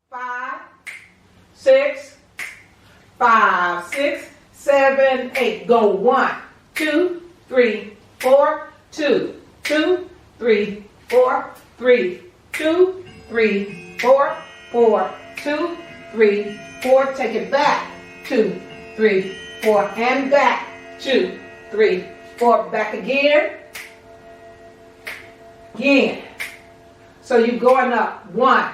5, 6, 5, 6, 7, 8. Go 1, 2, 3, 4, 2, 2, 3, 4, 3, 2, 3, 4, 4, 2, 3, 4. Take it back. 2, 3, 4, and back. 2, 3, 4. Back again. Again. So you're going up. 1,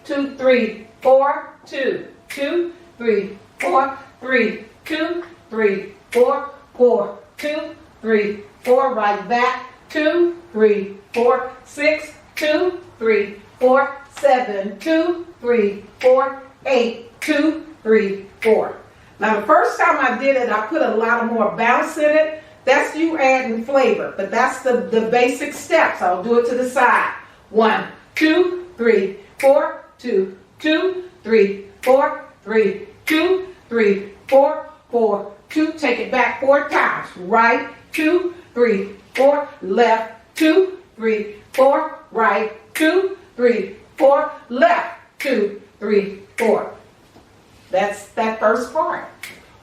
2, 3, 4, 2, 2, 3, 4, 3, 2, 3, 4, 4, 2, 3, 4. Right back. 2, 3, 4, 6, 2, 3, 4, 7, 2, 3, 4, 8, 2, 3, 4. Now the first time I did it, I put a lot of more bounce in it. That's you adding flavor, but that's the basic steps. I'll do it to the side. 1, 2, 3, 4, 2, 2, 3, 4, 3, 2, 3, 4, 4, 2. Take it back 4 times. Right, 2, 3, 4, left, 2, 3, 4, right, 2, 3, 4, left, 2, 3, 4. That's that first part.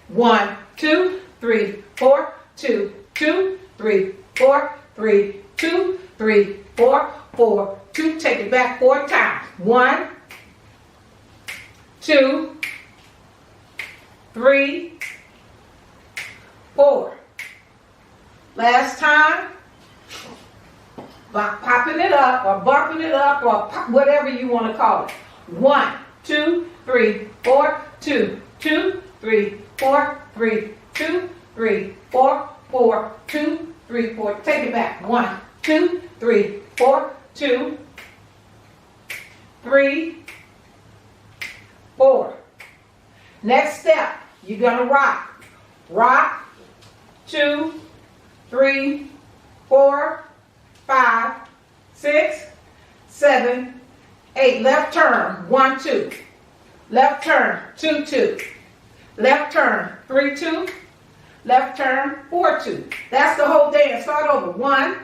1, 2, 3, 4, 2, 2, 3, 4, 3, 2, 3, 4, 4, 2. Take it back 4 times. 1, 2, 3, 4. Last time, popping it up or bumping it up or whatever you want to call it. 1, 2, 3, 4, 2, 2, 3, 4, 3, 2, 3, 4, 4, 2, 3, 4. Take it back. 1, 2, 3, 4, 2, 3, 4. Next step, you're going to rock. Rock, 2, 3, 4, 5, 6, 7, 8. Left turn, 1, 2. Left turn, 2, 2. Left turn, 3, 2. Left turn, 4, 2. That's the whole dance. Start over. 1,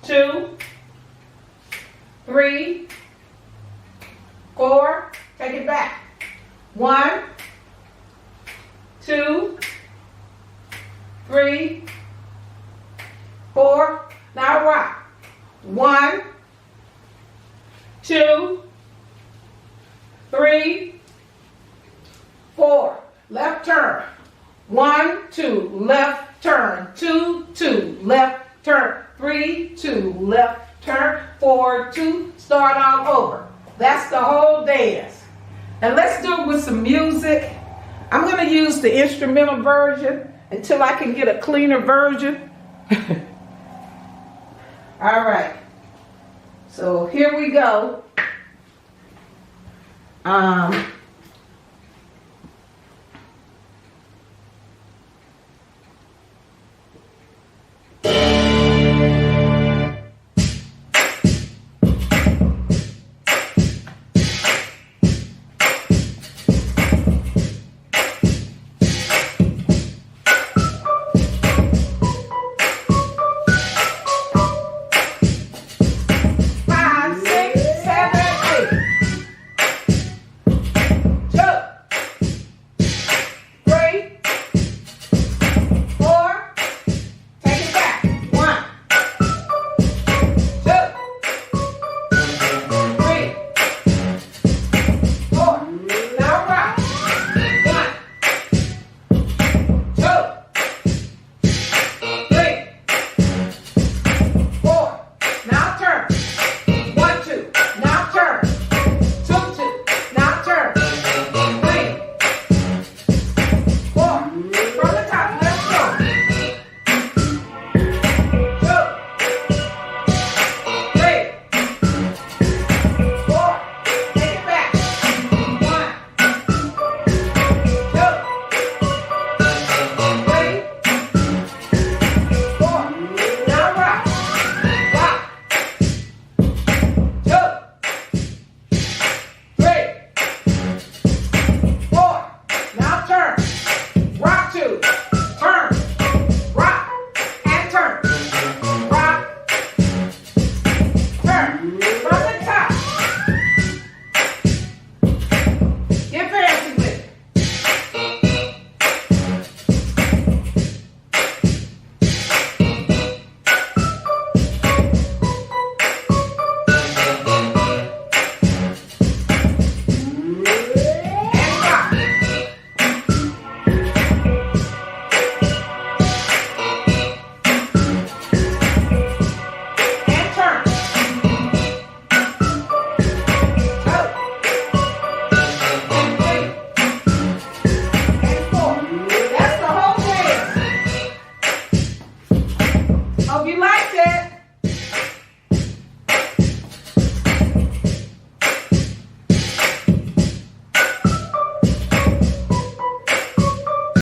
2, 3, 4. Take it back. 1, 2, 3, 4. Now rock. 1, 2, 3, 4. Left turn. 1, 2. Left turn. 2, 2. Left turn. 3, 2. Left turn. 4, 2. Start all over. That's the whole dance. And let's do it with some music. I'm going to use the instrumental version until I can get a cleaner version. All right. So here we go.